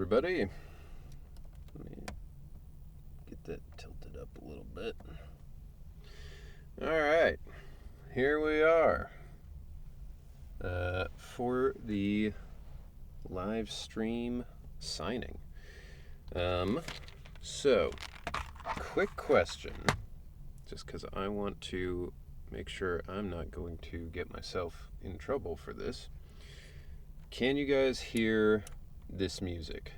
everybody. Let me get that tilted up a little bit. Alright, here we are for the live stream signing. So, quick question, just because I want to make sure I'm not going to get myself in trouble for this. Can you guys hear this music?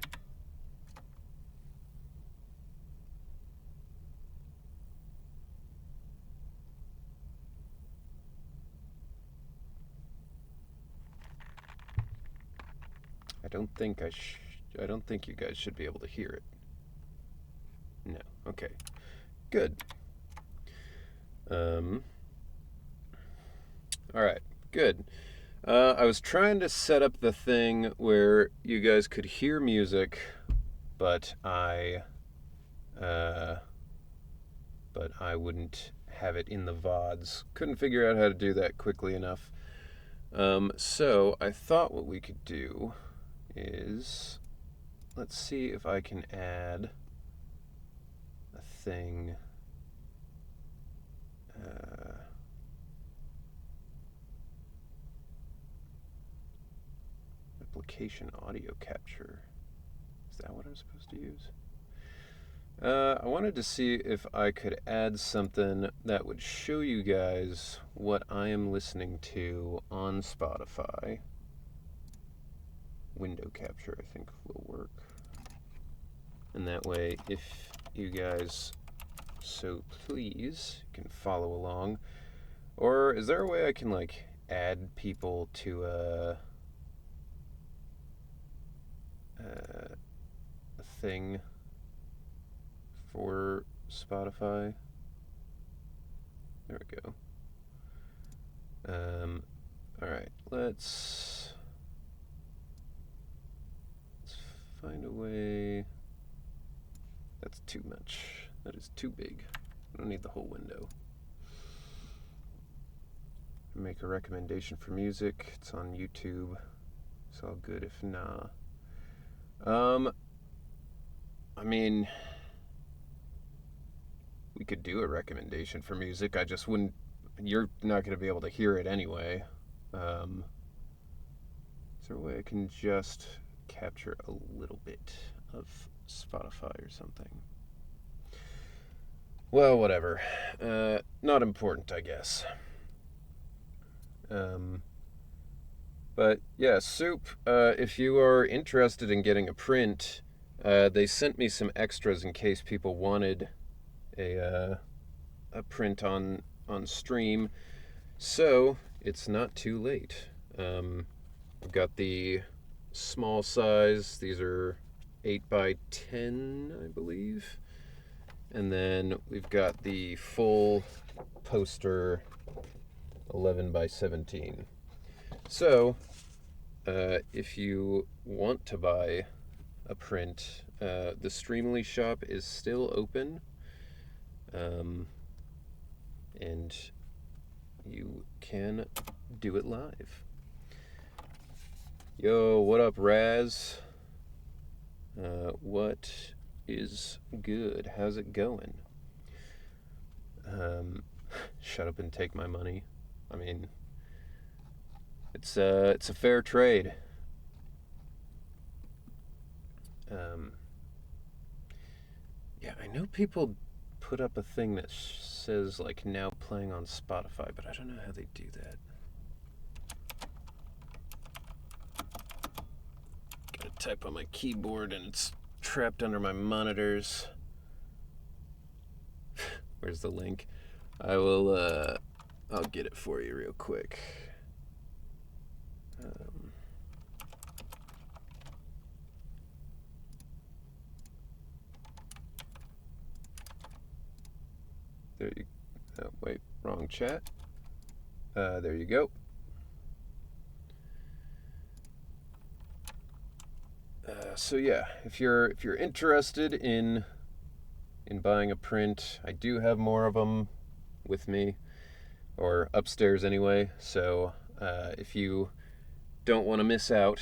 I don't think you guys should be able to hear it. No. Okay. Good. All right. Good. I was trying to set up the thing where you guys could hear music, but I wouldn't have it in the VODs. Couldn't figure out how to do that quickly enough. So I thought what we could do is, let's see if I can add a thing. Application audio capture. Is that what I'm supposed to use? I wanted to see if I could add something that would show you guys what I am listening to on Spotify. Window capture, I think, will work. And that way, if you guys so please can follow along. Or is there a way I can, like, add people to a thing for Spotify? There we go. Alright, let's find a way. That's too much. That is too big. I don't need the whole window. Make a recommendation for music. It's on YouTube. It's all good if nah. I mean, we could do a recommendation for music. I just wouldn't. You're not going to be able to hear it anyway. Is there a way I can just capture a little bit of Spotify or something? Well, whatever. Not important, I guess. But yeah, Soup, if you are interested in getting a print, they sent me some extras in case people wanted a print on stream. So it's not too late. I've got the small size. These are 8x10, I believe. And then we've got the full poster 11x17. So, if you want to buy a print, the Streamily shop is still open, and you can do it live. Yo, what up, Raz? What is good? How's it going? Shut up and take my money. I mean, it's a fair trade. Yeah, I know people put up a thing that says, like, now playing on Spotify, but I don't know how they do that. Gotta type on my keyboard and it's trapped under my monitors. Where's the link? I'll get it for you real quick. There you oh, wait, wrong chat. There you go. So yeah, if you're interested in buying a print, I do have more of them with me, or upstairs anyway. So if you don't want to miss out,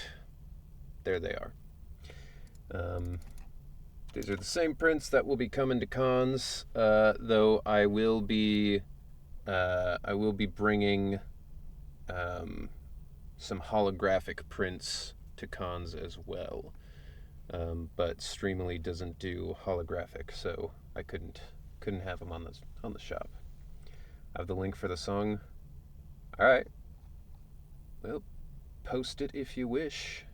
there they are. Um, these are the same prints that will be coming to cons, though I will be bringing some holographic prints to cons as well. But Streamily doesn't do holographic, so I couldn't have them on the shop. I have the link for the song. All right. Well, post it if you wish.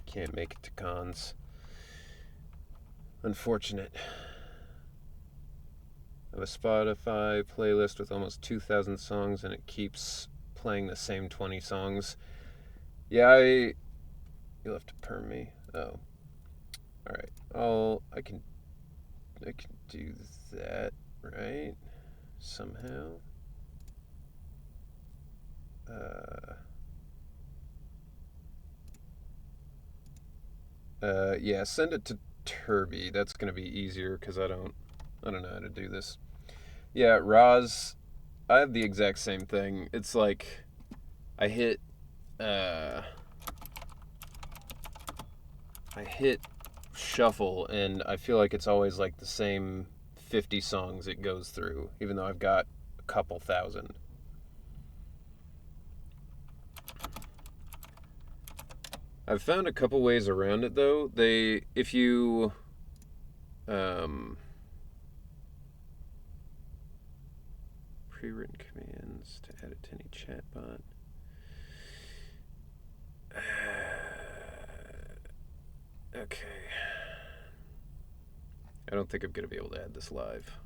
Can't make it to cons. Unfortunate. I have a Spotify playlist with almost 2,000 songs, and it keeps playing the same 20 songs. Yeah, you'll have to perm me. Oh, all right. I can do that, right? Somehow. Yeah, send it to Turby. That's gonna be easier because I don't know how to do this. Yeah, Roz, I have the exact same thing. It's like I hit shuffle, and I feel like it's always like the same 50 songs it goes through, even though I've got a couple thousand. I've found a couple ways around it though. If you pre-written commands to add it to any chatbot. Okay. I don't think I'm gonna be able to add this live.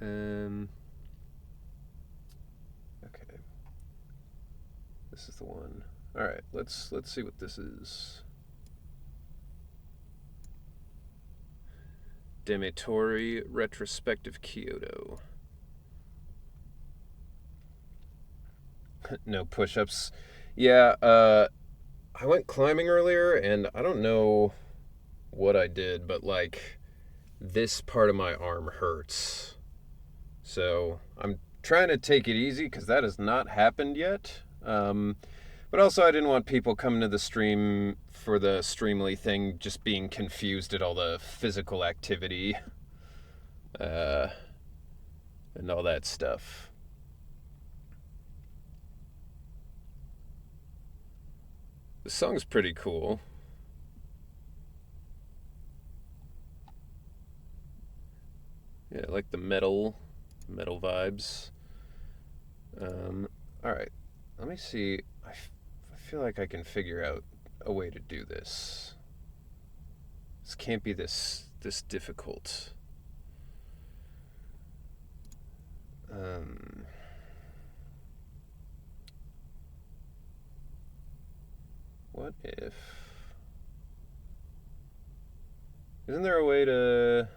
Okay. This is the one. All right. Let's see what this is. Demetori Retrospective Kyoto. No push-ups. Yeah, I went climbing earlier, and I don't know what I did, but like this part of my arm hurts. So I'm trying to take it easy because that has not happened yet. But also I didn't want people coming to the stream for the Streamily thing just being confused at all the physical activity and all that stuff. The song's pretty cool. Yeah, I like the metal vibes. All right, let me see. I feel like I can figure out a way to do this. This can't be this difficult. What if... Isn't there a way to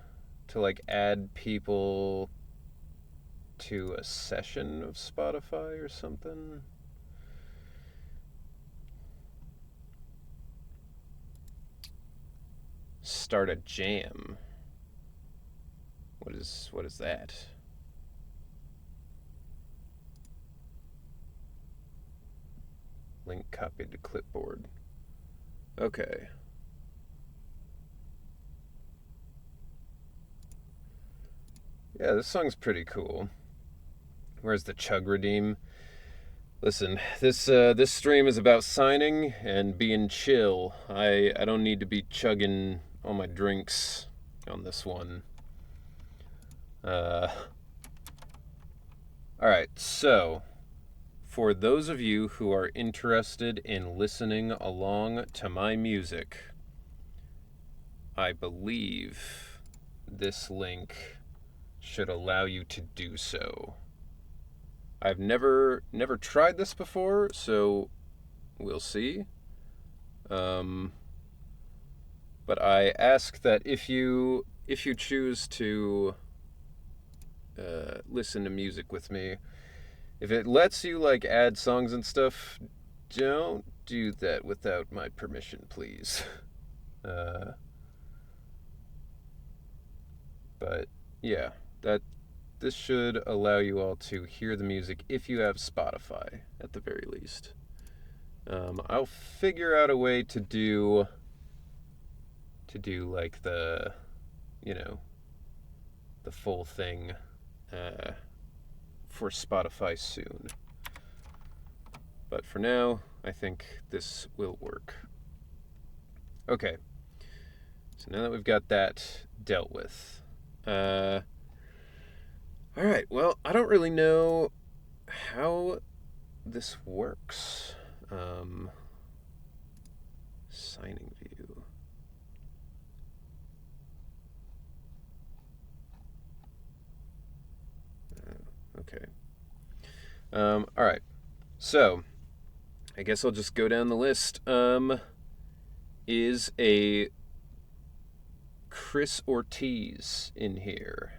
like add people to a session of Spotify or something? Start a jam. What is that? Link copied to clipboard. Okay. Yeah, this song's pretty cool. Where's the chug redeem? Listen, this stream is about signing and being chill. I don't need to be chugging all my drinks on this one. All right, so for those of you who are interested in listening along to my music, I believe this link should allow you to do so. I've never tried this before, so we'll see. But I ask that if you choose to listen to music with me, if it lets you like add songs and stuff, don't do that without my permission, please. But yeah, this should allow you all to hear the music if you have Spotify, at the very least. I'll figure out a way to do like the, the full thing for Spotify soon. But for now, I think this will work. Okay. So now that we've got that dealt with, all right, well, I don't really know how this works. Signing view. Okay. All right. So, I guess I'll just go down the list. Is a Chris Ortiz in here?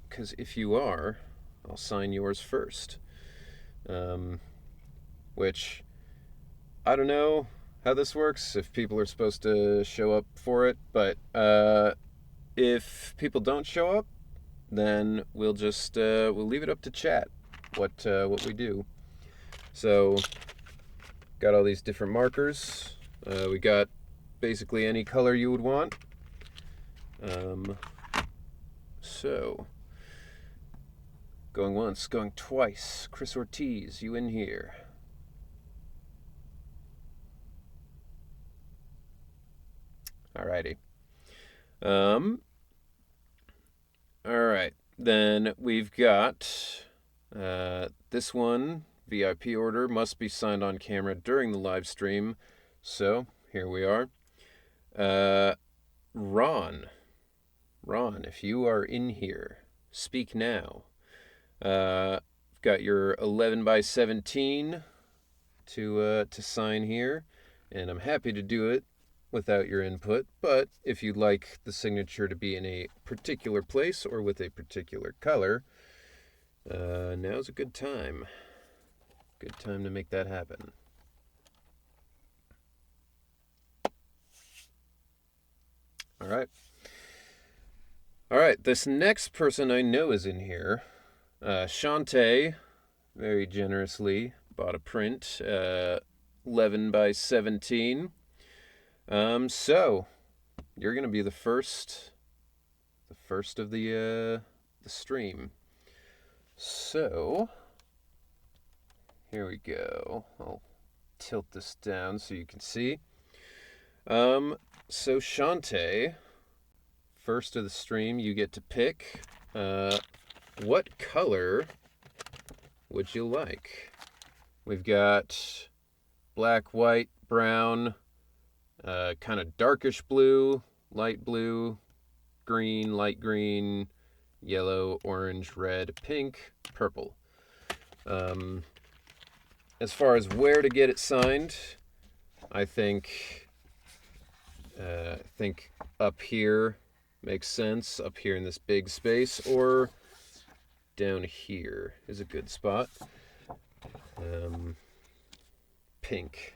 Because if you are, I'll sign yours first. Which, I don't know how this works, if people are supposed to show up for it, but if people don't show up, then we'll just we'll leave it up to chat what we do. So, got all these different markers. We got basically any color you would want. So, going once, going twice. Chris Ortiz, you in here? Alrighty. Alright, then we've got this one, VIP order, must be signed on camera during the live stream. So, here we are. Ron, if you are in here, speak now. Got your 11 by 17 to sign here, and I'm happy to do it without your input, but if you'd like the signature to be in a particular place or with a particular color, now's a good time. Good time to make that happen. All right, this next person I know is in here. Shantae very generously bought a print, 11 by 17. So you're gonna be the first of the stream. So here we go. I'll tilt this down so you can see. So Shantae, first of the stream, you get to pick. What color would you like? We've got black, white, brown, kind of darkish blue, light blue, green, light green, yellow, orange, red, pink, purple. As far as where to get it signed, I think up here makes sense. Up here in this big space, or down here is a good spot. Pink.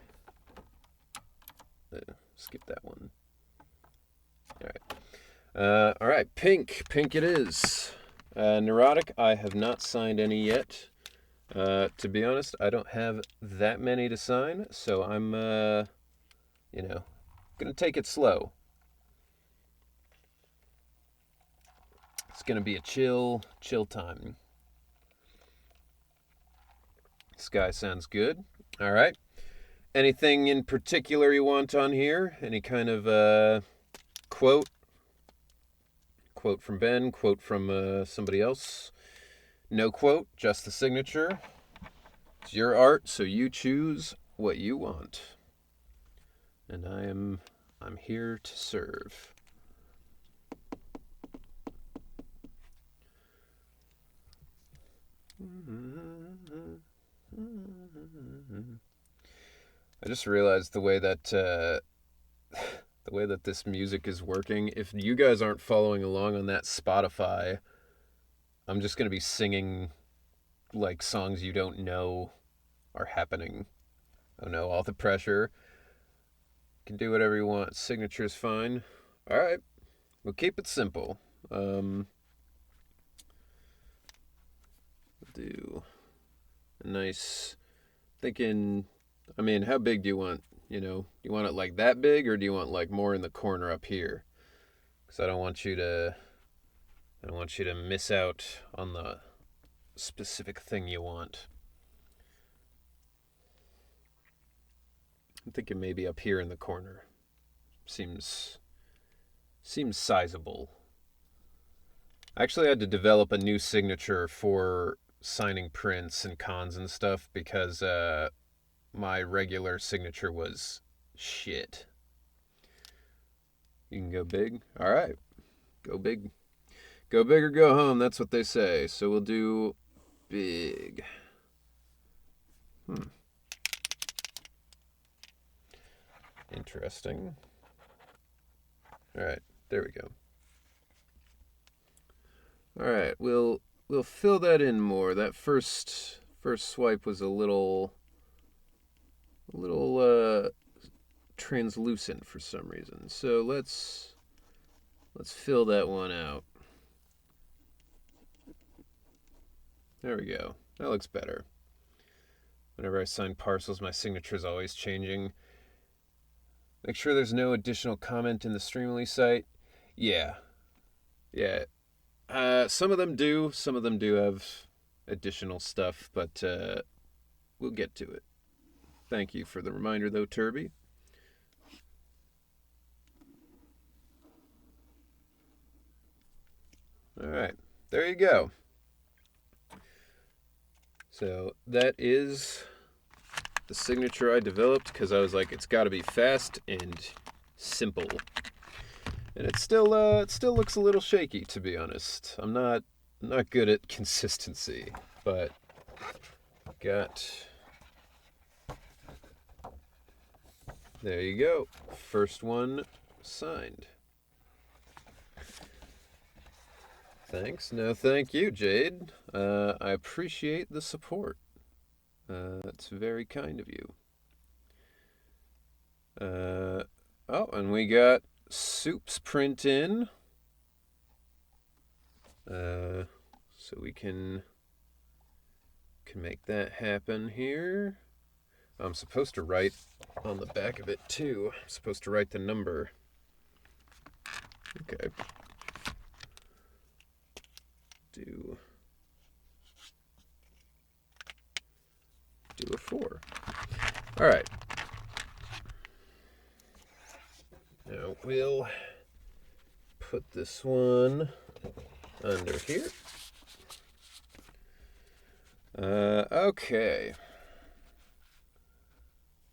Skip that one. All right. Pink it is. Neurotic, I have not signed any yet. To be honest, I don't have that many to sign, so I'm gonna take it slow. It's gonna be a chill time. This guy sounds good. All right. Anything in particular you want on here? Any kind of quote? Quote from Ben, quote from somebody else? No quote, just the signature. It's your art, so you choose what you want. And I'm here to serve. I just realized the way that this music is working. If you guys aren't following along on that Spotify, I'm just gonna be singing like songs you don't know are happening. Oh no, all the pressure. You can do whatever you want. Signature's fine. All right, we'll keep it simple. Do a nice, thinking, I mean, how big do you want? You know, you want it like that big, or do you want like more in the corner up here? Because I don't want you to miss out on the specific thing you want. I'm thinking maybe up here in the corner. Seems sizable. I actually had to develop a new signature for signing prints and cons and stuff because my regular signature was shit. You can go big? All right. Go big. Go big or go home, that's what they say. So we'll do big. Interesting. All right, there we go. All right, we'll fill that in more. That first swipe was a little translucent for some reason. So let's fill that one out. There we go. That looks better. Whenever I sign parcels, my signature is always changing. Make sure there's no additional comment in the Streamily site. Yeah. Some of them do. Some of them do have additional stuff, but we'll get to it. Thank you for the reminder, though, Turby. All right. There you go. So that is the signature I developed because I was like, it's got to be fast and simple. And it still looks a little shaky, to be honest. I'm not good at consistency, but there you go. First one signed. Thanks. No, thank you, Jade. I appreciate the support. That's very kind of you. Oh, and we got Soup's print in. So we can make that happen here. I'm supposed to write on the back of it too. I'm supposed to write the number. Okay. Do a 4. All right. Now we'll put this one under here. Okay.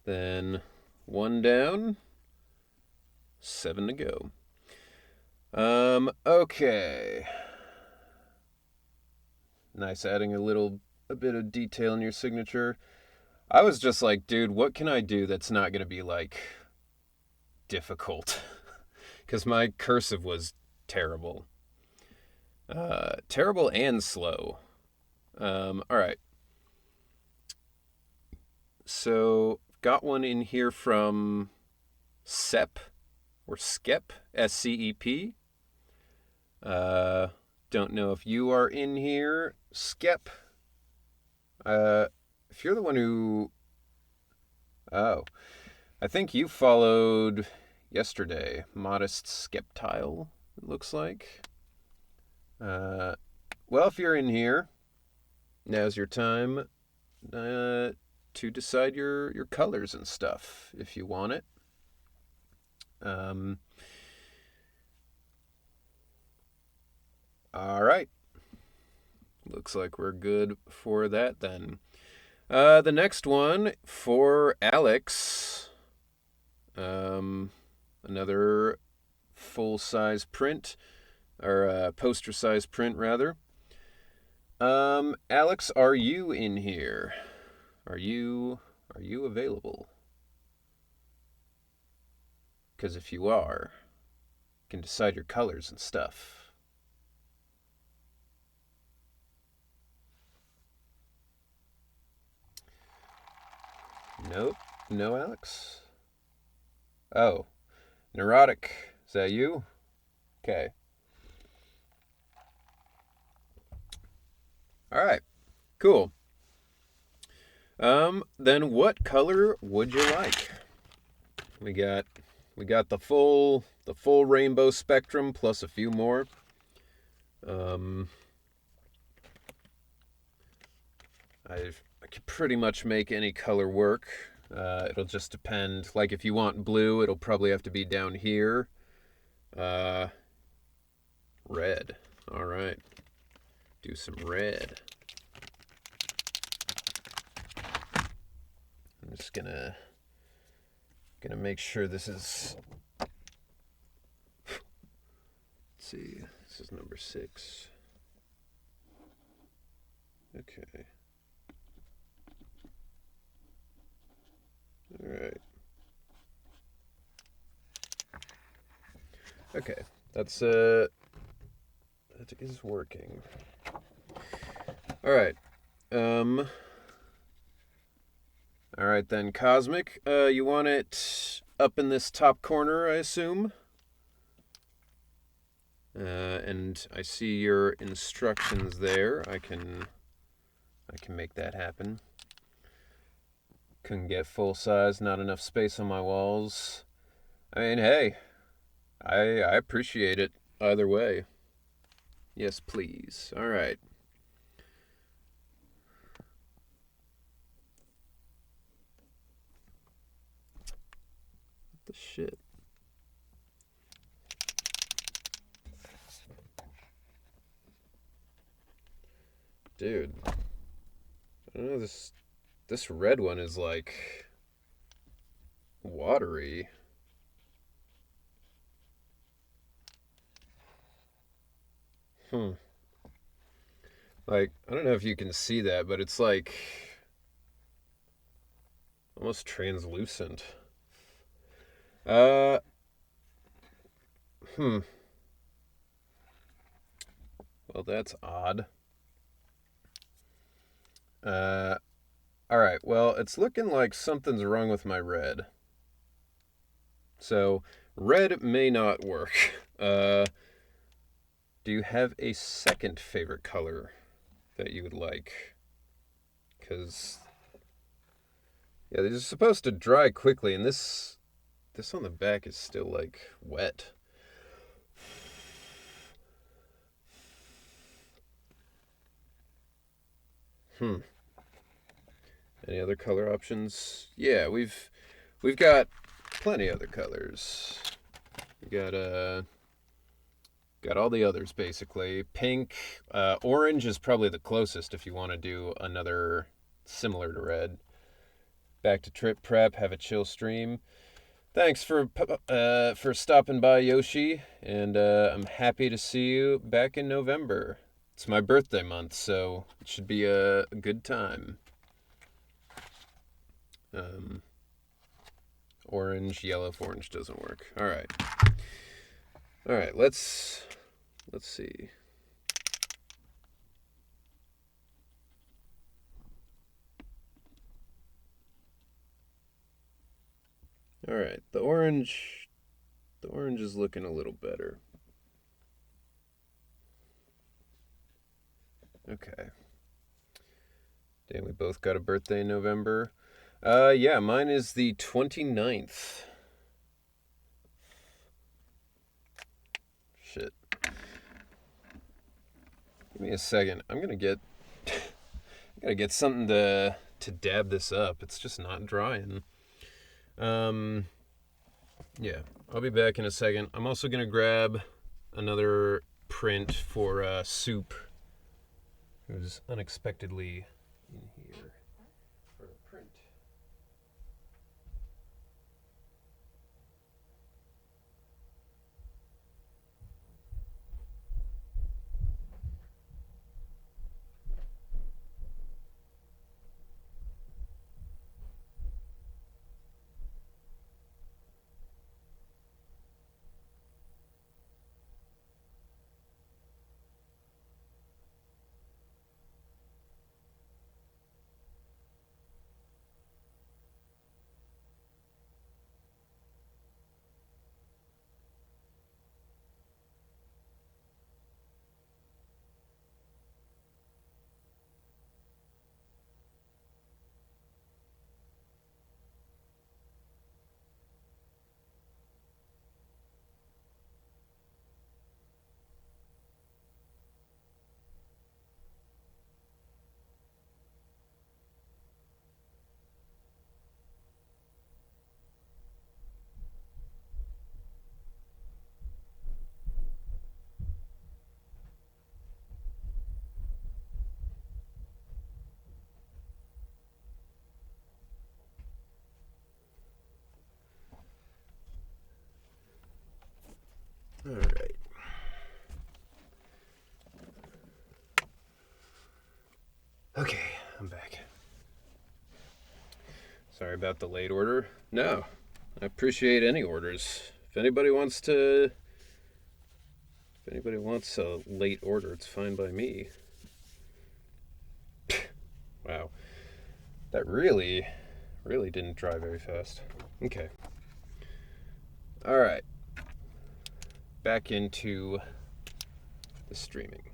Then 1 down, 7 to go. Okay. Nice adding a bit of detail in your signature. I was just like, dude, what can I do that's not gonna be like difficult? Because my cursive was terrible. Terrible and slow. All right. So got one in here from Sep or Skep, SCEP. Don't know if you are in here, Skep. If you're the one who... Oh. I think you followed yesterday. Modest Skeptile, it looks like. Well, if you're in here, now's your time to decide your colors and stuff, if you want it. All right. Looks like we're good for that then. The next one for Alex. Another full-size print, or poster-size print, rather. Alex, are you in here? Are you available? Because if you are, you can decide your colors and stuff. Nope. No, Alex? Oh. Neurotic. Is that you? Okay. All right. Cool. Then what color would you like? We got the full rainbow spectrum plus a few more. Um, I could pretty much make any color work. It'll just depend. Like if you want blue, it'll probably have to be down here. Uh, red. All right. Do some red. I'm just gonna make sure this is. Let's see. This is number 6. Okay. All right. Okay. That is working. All right. All right then, Cosmic. You want it up in this top corner, I assume? And I see your instructions there. I can make that happen. Couldn't get full size, not enough space on my walls. I mean, hey, I appreciate it either way. Yes, please. All right. What the shit? Dude. I don't know, this red one is like watery. Like, I don't know if you can see that, but it's like almost translucent. Uh, hmm. Well, that's odd. All right. Well, it's looking like something's wrong with my red. So, red may not work. Do you have a second favorite color that you would like? Because yeah, these are supposed to dry quickly, and this on the back is still like wet. Any other color options? Yeah, we've got plenty other colors. We got all the others basically. Pink, orange is probably the closest if you want to do another similar to red. Back to trip prep. Have a chill stream. Thanks for stopping by, Yoshi, and I'm happy to see you back in November. It's my birthday month, so it should be a good time. Orange, yellow. If orange doesn't work. All right. Let's see. All right, the orange is looking a little better. Okay. Damn, we both got a birthday in November. Yeah, mine is the 29th. Shit. Give me a second. I'm gonna get something to dab this up. It's just not drying. Yeah, I'll be back in a second. I'm also gonna grab another print for Soup, who's unexpectedly in here for a print. Sorry about the late order. No, I appreciate any orders. If anybody wants a late order, it's fine by me. Wow. That really didn't drive very fast. Okay. All right. Back into the streaming.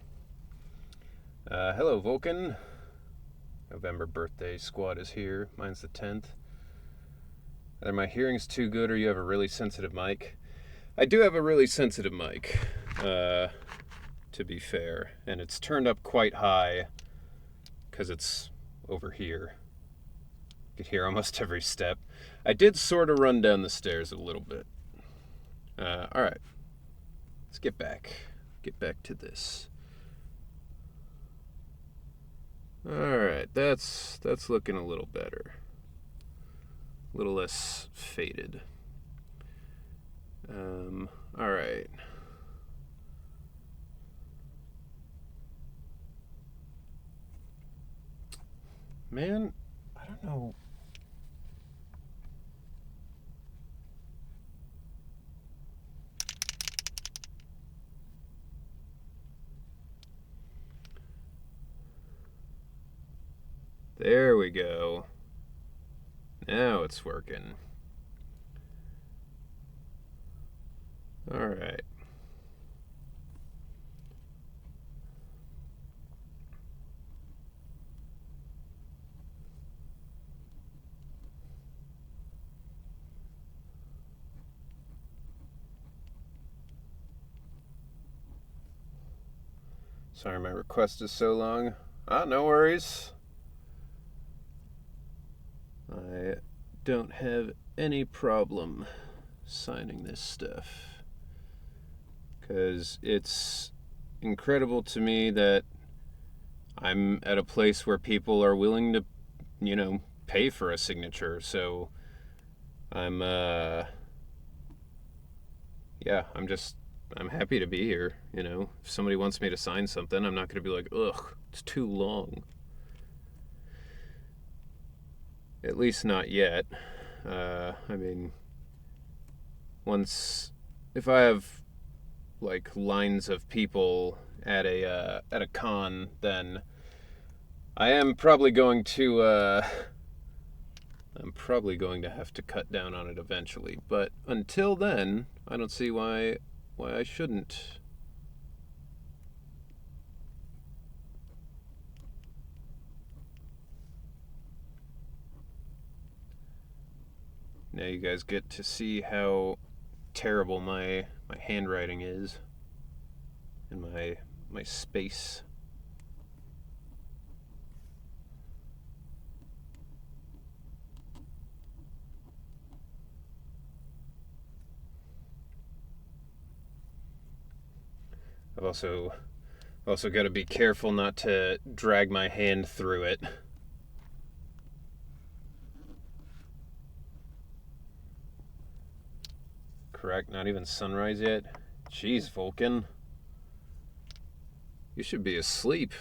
Hello, Vulcan. November birthday squad is here. Mine's the 10th. Either my hearing's too good or you have a really sensitive mic. I do have a really sensitive mic, to be fair. And it's turned up quite high because it's over here. You could hear almost every step. I did sort of run down the stairs a little bit. All right. Let's get back to this. All right, that's looking a little better. A little less faded. All right. Man, I don't know. There we go. Now it's working. All right. Sorry my request is so long. No worries. I don't have any problem signing this stuff. Because it's incredible to me that I'm at a place where people are willing to, pay for a signature. So I'm happy to be here, If somebody wants me to sign something, I'm not going to be like, ugh, it's too long. At least not yet. If I have like lines of people at a con, then I am probably going to have to cut down on it eventually. But until then, I don't see why I shouldn't. Now you guys get to see how terrible my handwriting is and my space. I've also got to be careful not to drag my hand through it. Correct, not even sunrise yet? Jeez, Vulcan. You should be asleep.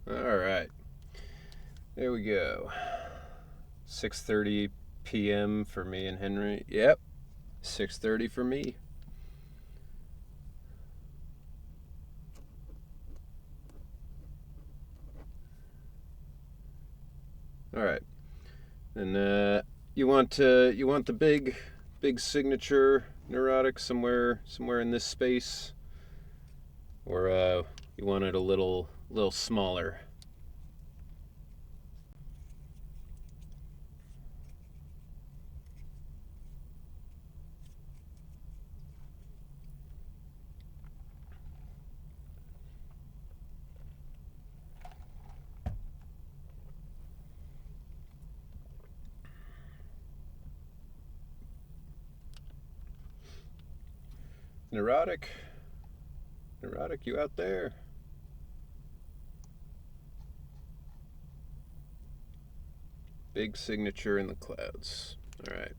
All right. There we go. 6:30 p.m. for me and Henry. Yep. 6:30 for me. All right. And you want the big signature neurotic somewhere in this space, or you want it a little smaller? Neurotic? Neurotic, you out there? Big signature in the clouds. All right.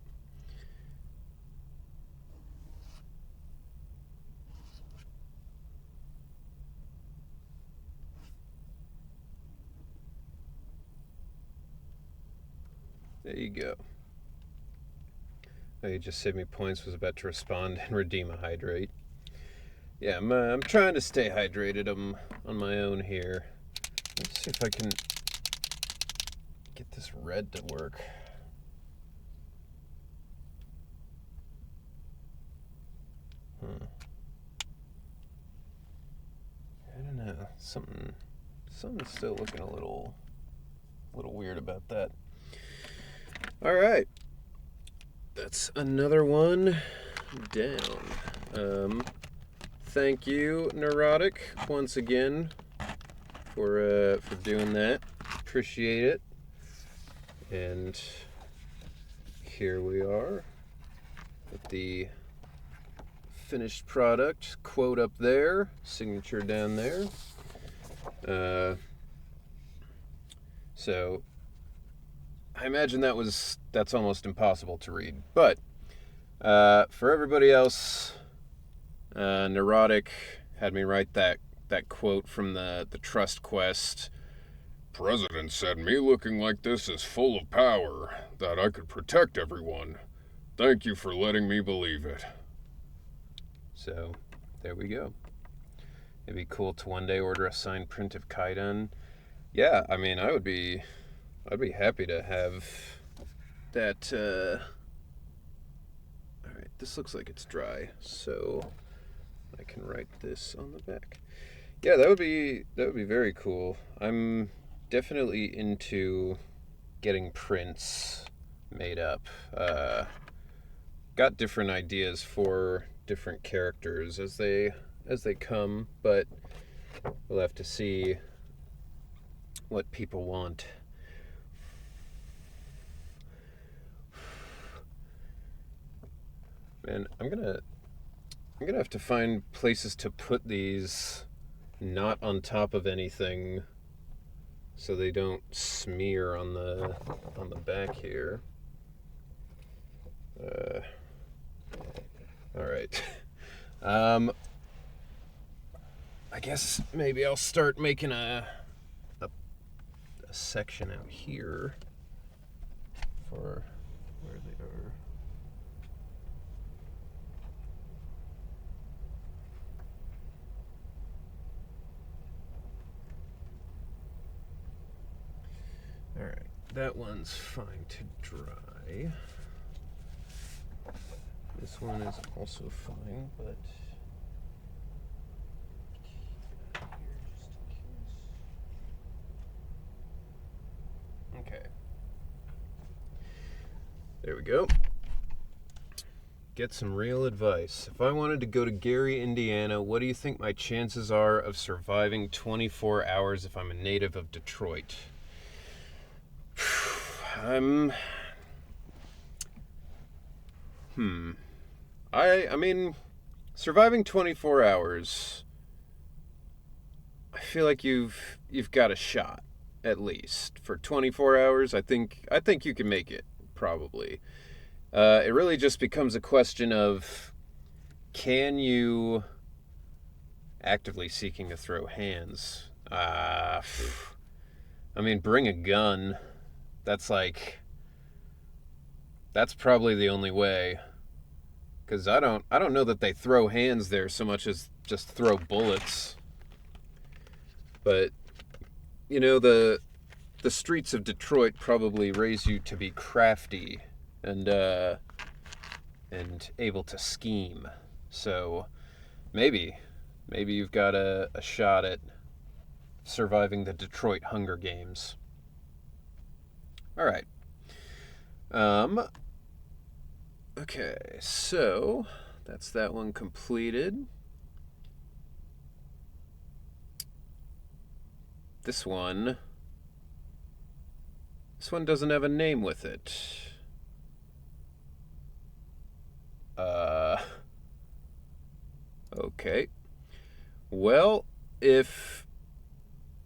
There you go. Oh, you just saved me points. Was about to respond and redeem a hydrate. Yeah, I'm trying to stay hydrated. I'm on my own here. Let's see if I can get this red to work. I don't know. Something's still looking a little weird about that. All right. That's another one down. Thank you, Neurotic, once again for doing that. Appreciate it. And here we are with the finished product. Quote up there, signature down there. So I imagine that's almost impossible to read. But for everybody else, Neurotic had me write that quote from the Trust Quest. President said me looking like this is full of power, that I could protect everyone. Thank you for letting me believe it. So, there we go. It'd be cool to one day order a signed print of Kaidan. Yeah, I mean, I'd be happy to have that. All right, this looks like it's dry, so I can write this on the back. Yeah, that would be very cool. I'm definitely into getting prints made up. Got different ideas for different characters as they come, but we'll have to see what people want. Man, I'm gonna have to find places to put these not on top of anything so they don't smear on the back here. All right. I guess maybe I'll start making a section out here for where they are. All right, that one's fine to dry. This one is also fine, but okay. There we go. Get some real advice. If I wanted to go to Gary, Indiana, what do you think my chances are of surviving 24 hours if I'm a native of Detroit? I mean, surviving 24 hours, I feel like you've got a shot, at least. For 24 hours, I think you can make it, probably. It really just becomes a question of, can you actively seeking to throw hands? I mean, bring a gun. That's probably the only way. Because I don't know that they throw hands there so much as just throw bullets. But, you know, the streets of Detroit probably raise you to be crafty and able to scheme. So maybe you've got a shot at surviving the Detroit Hunger Games. All right. Okay, so that's that one completed. This one doesn't have a name with it. Okay. Well, if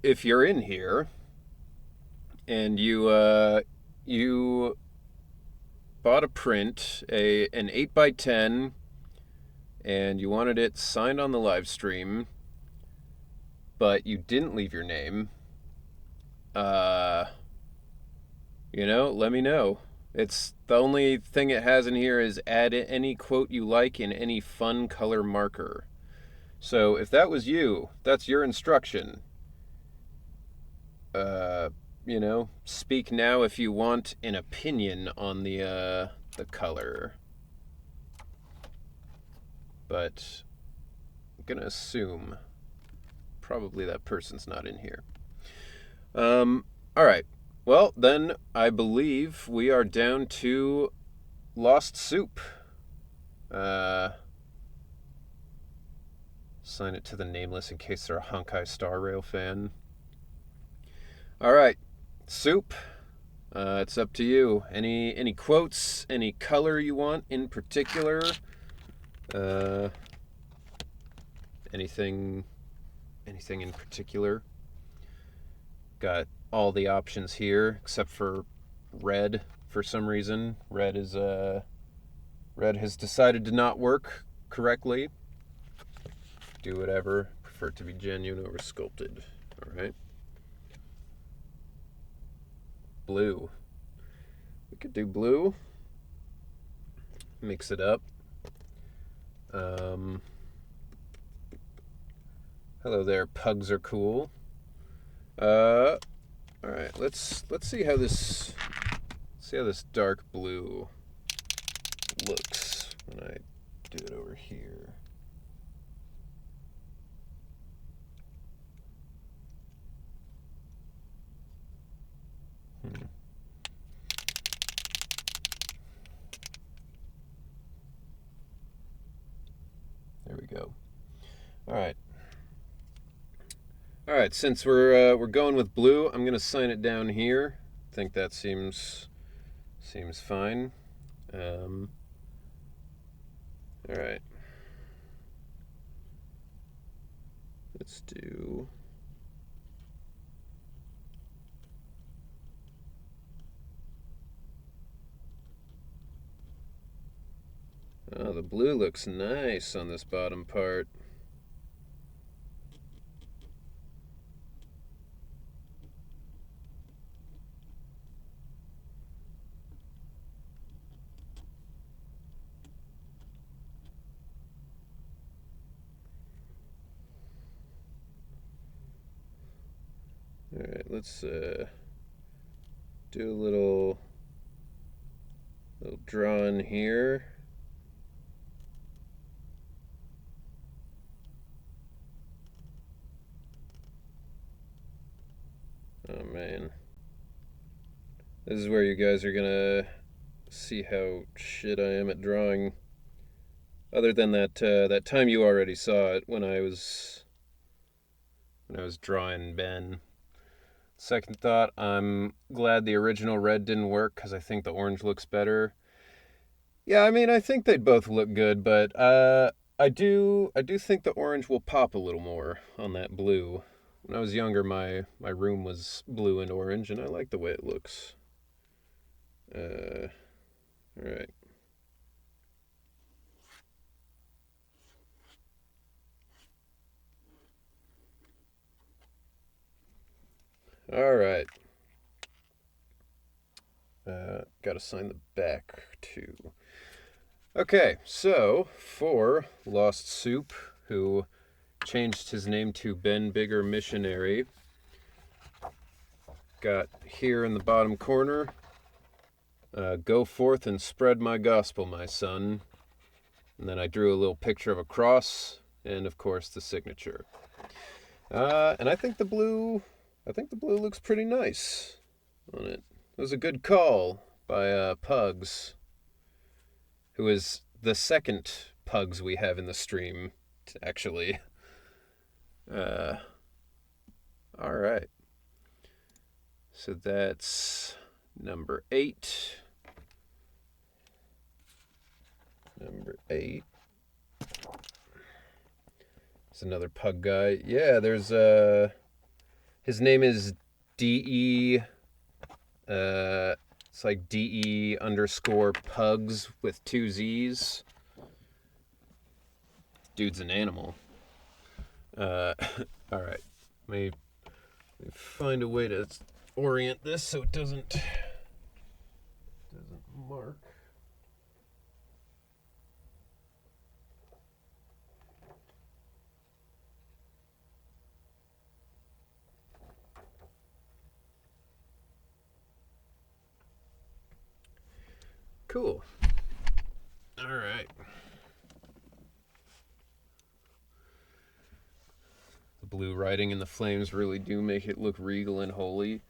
you're in here and you bought a print, an 8x10, and you wanted it signed on the live stream, but you didn't leave your name, uh, let me know. It's the only thing it has in here is add any quote you like in any fun color marker. So if that was you, that's your instruction. Uh, speak now if you want an opinion on the color. But I'm gonna assume probably that person's not in here. All right. Well, then I believe we are down to Lost Soup. Sign it to the nameless in case they're a Honkai Star Rail fan. All right, Soup. It's up to you. Any quotes? Any color you want in particular? Anything in particular? Got all the options here except for red. For some reason, red has decided to not work correctly. Do whatever. Prefer it to be genuine over sculpted. All right. Blue. We could do blue. Mix it up. Hello there. Pugs are cool. All right. Let's see how this dark blue looks when I do it over here. There we go. All right. All right. Since we're going with blue, I'm gonna sign it down here. I think that seems fine. All right. Let's do. Oh, the blue looks nice on this bottom part. All right, let's do a little drawing here. Oh man, this is where you guys are gonna see how shit I am at drawing. Other than that time you already saw it when I was drawing Ben. Second thought, I'm glad the original red didn't work because I think the orange looks better. Yeah, I mean, I think they'd both look good, but I do think the orange will pop a little more on that blue. When I was younger, my room was blue and orange, and I like the way it looks. All right. All right. Gotta sign the back too. Okay, so for Lost Soup, who changed his name to Ben Bigger Missionary, got here in the bottom corner, go forth and spread my gospel, my son. And then I drew a little picture of a cross, and of course the signature. And I think the blue looks pretty nice on it. It was a good call by Pugs, who is the second Pugs we have in the stream, actually. All right. So that's number 8. Number 8. There's another pug guy. Yeah, there's his name is DE. It's like DE underscore pugs with 2 Z's. Dude's an animal. All right. Let me find a way to orient this so it doesn't mark. Cool. All right. The blue writing and the flames really do make it look regal and holy.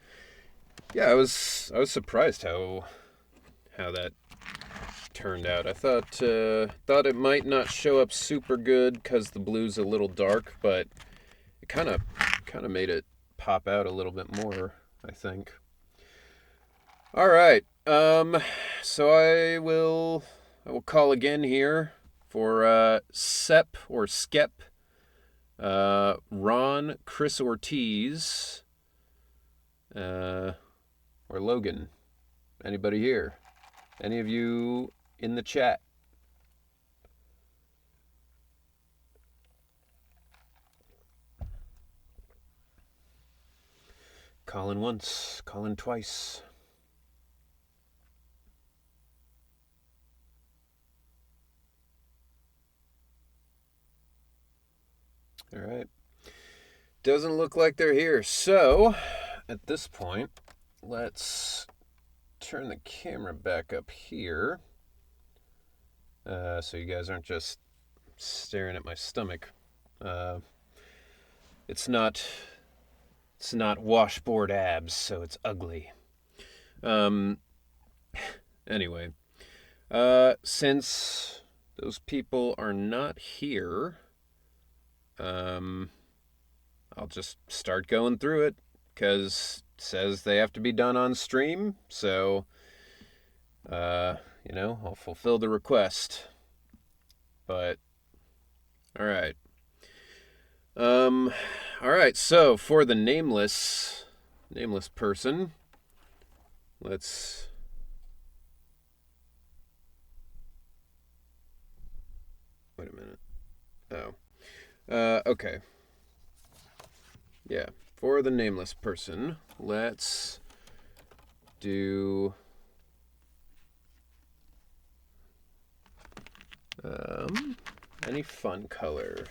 Yeah, I was surprised how that turned out. I thought it might not show up super good because the blue's a little dark, but it kind of made it pop out a little bit more, I think. All right. So I will call again here for Sep or Skep, Ron, Chris Ortiz, or Logan. Anybody here? Any of you in the chat? Calling once, calling twice. All right. Doesn't look like they're here. So, at this point, let's turn the camera back up here. So you guys aren't just staring at my stomach. It's not washboard abs, so it's ugly. Anyway, since those people are not here, I'll just start going through it, because it says they have to be done on stream, so, I'll fulfill the request. But, alright. Alright, so for the nameless person, let's... Wait a minute. Oh. Okay. Yeah, for the nameless person, let's do... any fun color.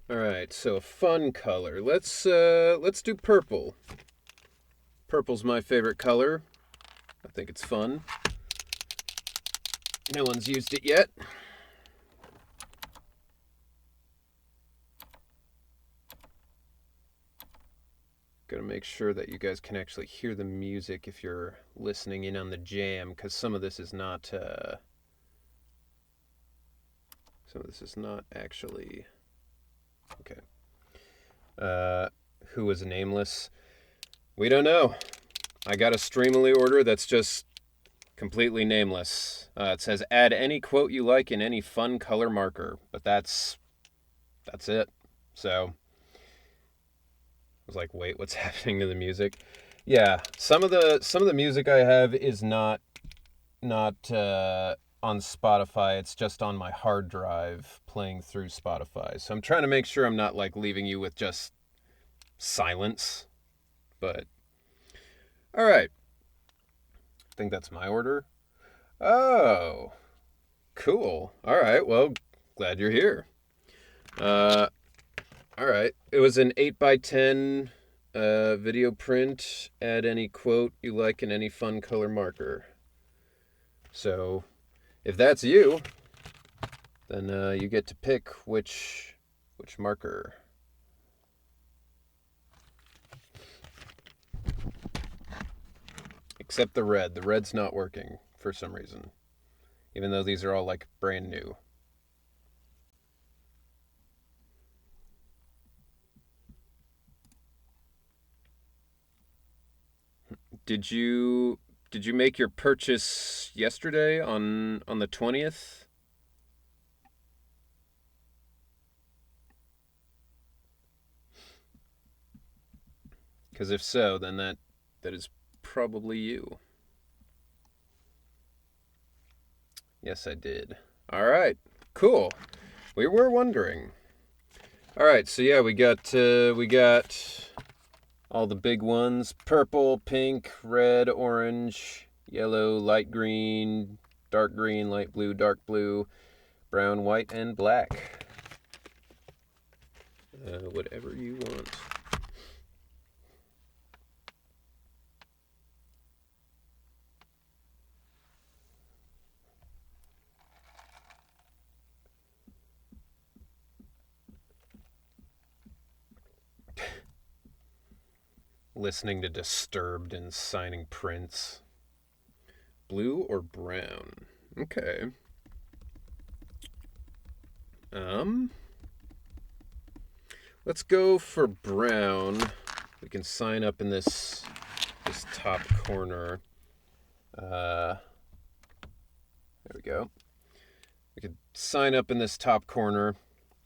All right, so a fun color. Let's do purple. Purple's my favorite color. I think it's fun. No one's used it yet. Gotta make sure that you guys can actually hear the music if you're listening in on the jam, because some of this is not actually... Okay. Who was nameless? We don't know. I got a Streamily order that's just completely nameless. It says add any quote you like in any fun color marker, but that's it. So I was like, wait, what's happening to the music? Yeah, some of the music I have is not on Spotify. It's just on my hard drive playing through Spotify. So I'm trying to make sure I'm not like leaving you with just silence. But all right. I think that's my order. Oh, cool. All right. Well, glad you're here. All right. It was an 8x10 video print. Add any quote you like in any fun color marker. So if that's you, then you get to pick which marker. Except the red. The red's not working for some reason, even though these are all like brand new. Did you make your purchase yesterday on the 20th? Because if so, then that is probably you. Yes, I did. All right, cool. We were wondering. All right, so yeah, we got all the big ones: purple, pink, red, orange, yellow, light green, light blue, dark blue, brown, white, and black. Whatever you want. Listening to Disturbed and signing prints. Blue or brown? Okay. Let's go for brown. We can sign up in this top corner. There we go. We could sign up in this top corner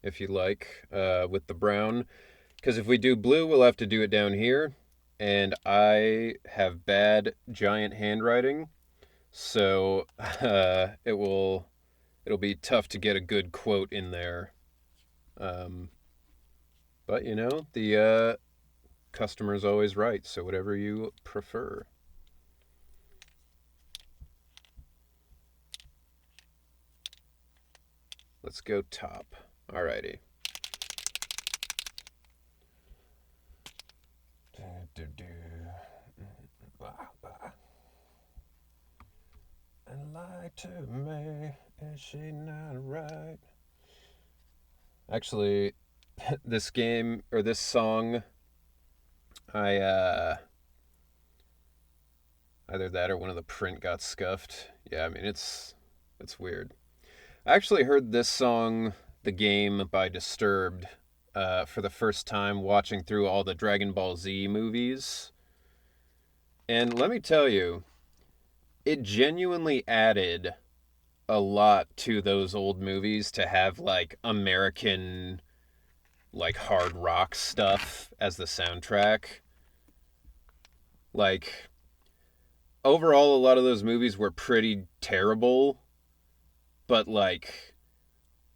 if you like, with the brown. Because if we do blue, we'll have to do it down here. And I have bad giant handwriting, so it'll be tough to get a good quote in there. But you know, the customer's always right, so whatever you prefer. Let's go top. Alrighty. And lie to me, is she not right? Actually, this game, or this song, either that or one of the print got scuffed. Yeah, I mean, it's weird. I actually heard this song, The Game by Disturbed, for the first time watching through all the Dragon Ball Z movies. And let me tell you, it genuinely added a lot to those old movies to have like American like hard rock stuff as the soundtrack. Like overall a lot of those movies were pretty terrible, but like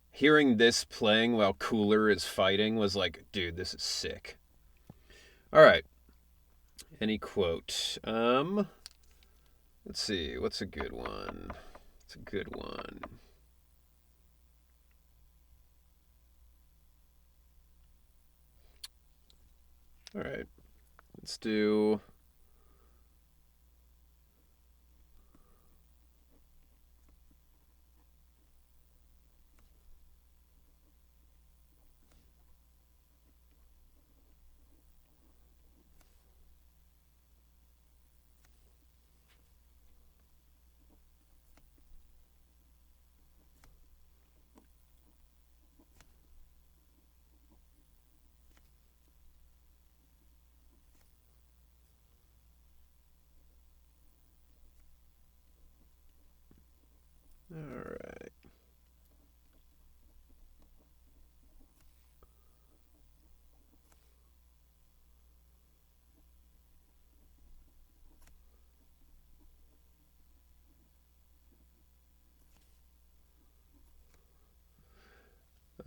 hearing this playing while Cooler is fighting was like, dude, this is sick. All right. Any quote? Let's see. What's a good one? It's a good one. All right. Let's do... All right.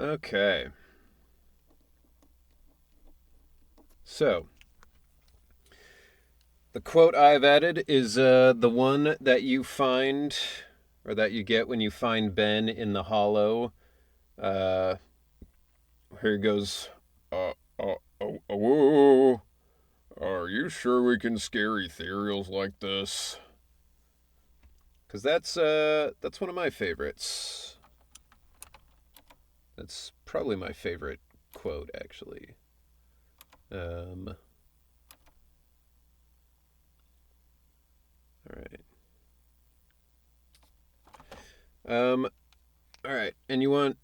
Okay. So, the quote I've added is the one that you find, or that you get when you find Ben in the hollow. Here he goes. Whoa. Are you sure we can scare ethereals like this? Because that's one of my favorites. That's probably my favorite quote, actually. All right. All right. And do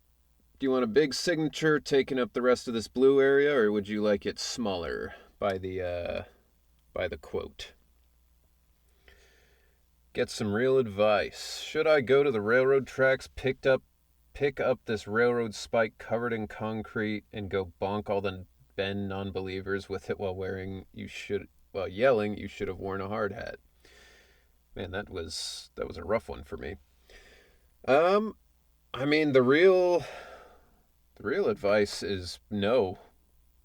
you want a big signature taking up the rest of this blue area, or would you like it smaller by the quote? Get some real advice. Should I go to the railroad tracks, pick up this railroad spike covered in concrete, and go bonk all the bend non-believers with it while yelling, you should have worn a hard hat. Man, that was a rough one for me. I mean, the real advice is no.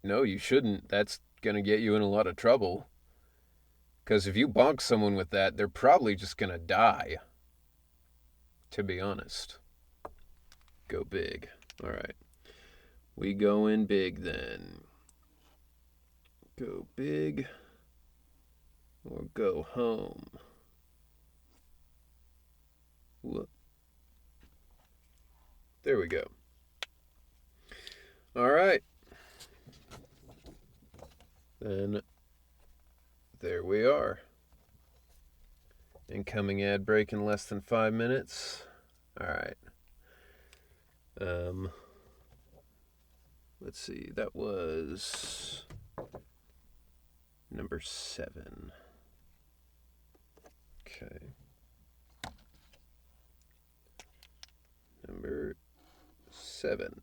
No, you shouldn't. That's gonna get you in a lot of trouble. Because if you bonk someone with that, they're probably just gonna die. To be honest. Go big. Alright. We going big then. Go big or go home. Whoop. There we go. Alright. Then there we are. Incoming ad break in less than 5 minutes. Alright. Let's see. That was number 7. Okay. Number 7.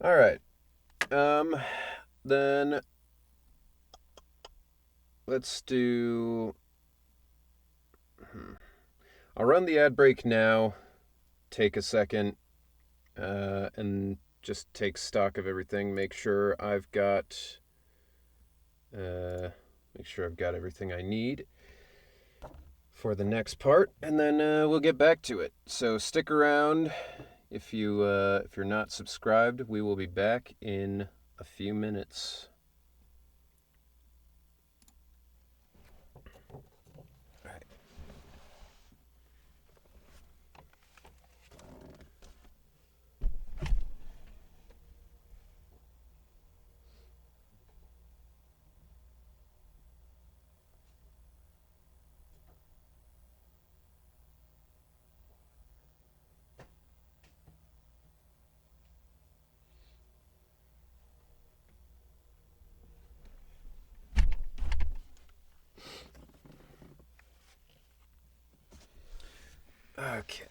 All right. Then let's do. I'll run the ad break now. Take a second, and just take stock of everything. Make sure I've got everything I need for the next part, and then we'll get back to it. So stick around. If you're not subscribed, we will be back in a few minutes. Okay.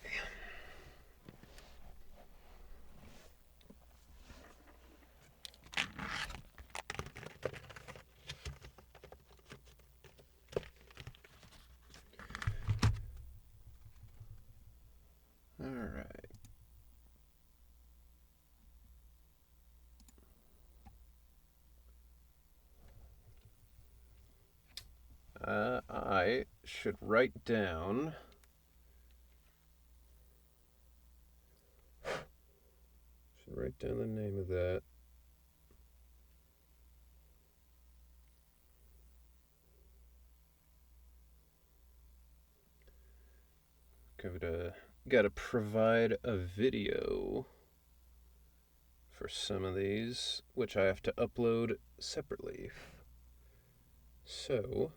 All right. I should write down. Write down the name of that. Gotta provide a video for some of these, which I have to upload separately. So,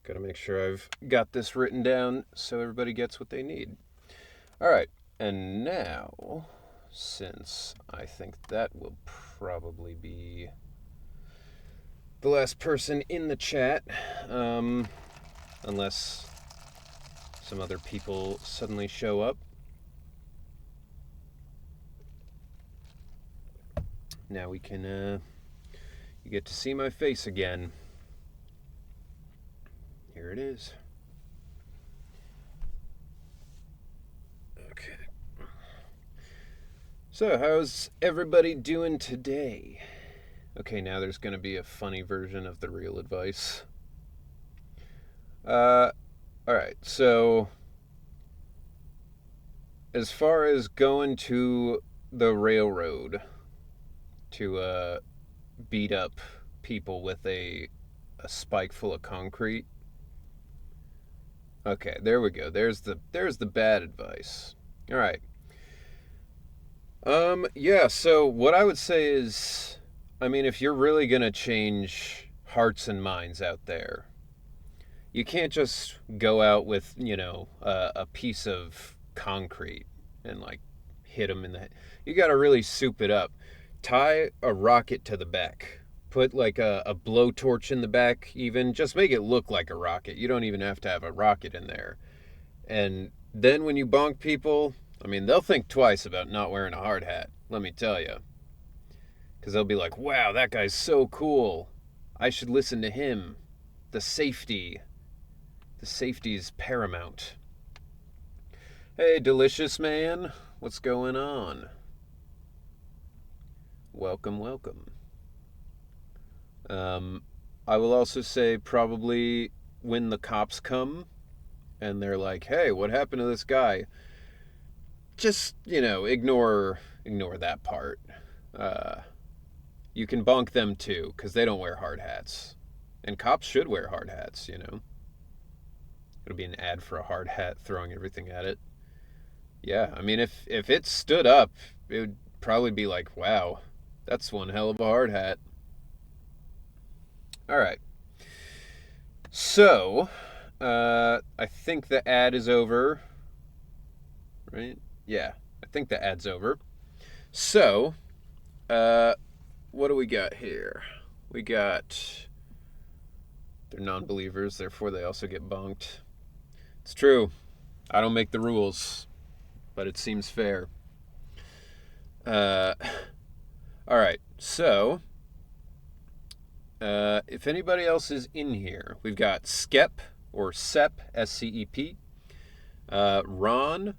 gotta make sure I've got this written down so everybody gets what they need. Alright, and now, since I think that will probably be the last person in the chat, unless some other people suddenly show up. Now we can, you get to see my face again. Here it is. Okay. So, how's everybody doing today? Okay, now there's going to be a funny version of the real advice. Alright, so as far as going to the railroad to beat up people with a spike full of concrete. Okay, there we go. There's the bad advice. All right. Yeah, so what I would say is, I mean, if you're really going to change hearts and minds out there, you can't just go out with, a piece of concrete and, hit them in the head. You got to really soup it up. Tie a rocket to the back. Put, a blowtorch in the back, even. Just make it look like a rocket. You don't even have to have a rocket in there. And then when you bonk people, I mean, they'll think twice about not wearing a hard hat, let me tell you. Because they'll be like, wow, that guy's so cool. I should listen to him. The safety. The safety's paramount. Hey, delicious man. What's going on? Welcome, welcome. I will also say probably when the cops come and they're like, hey, what happened to this guy? Just, ignore that part. You can bonk them too, because they don't wear hard hats. And cops should wear hard hats, It'll be an ad for a hard hat throwing everything at it. Yeah, I mean, if it stood up, it would probably be like, wow, that's one hell of a hard hat. All right. So, I think the ad is over. Right? Yeah, I think the ad's over. So, what do we got here? We got... They're non-believers, therefore they also get bonked. It's true. I don't make the rules, but it seems fair. All right, so... if anybody else is in here, we've got Skep, or Sep, S-C-E-P, Ron,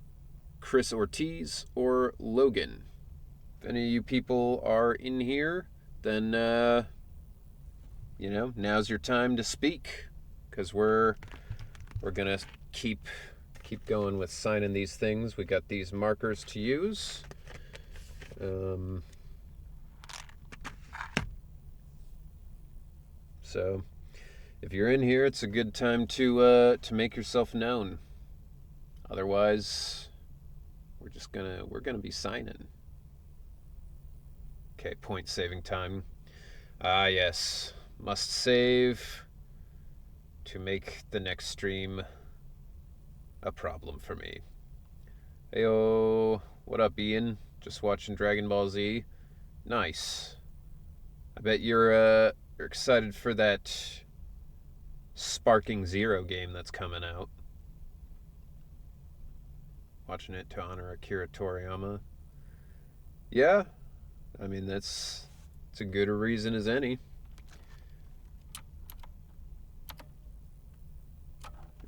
Chris Ortiz, or Logan. If any of you people are in here, then, now's your time to speak, because we're going to keep going with signing these things. We got these markers to use. So, if you're in here, it's a good time to make yourself known. Otherwise, we're gonna be signing. Okay, point saving time. Ah, yes, must save to make the next stream a problem for me. Heyo, what up, Ian? Just watching Dragon Ball Z. Nice. I bet you're excited for that Sparking Zero game that's coming out. Watching it to honor Akira Toriyama. Yeah, I mean, it's a good a reason as any.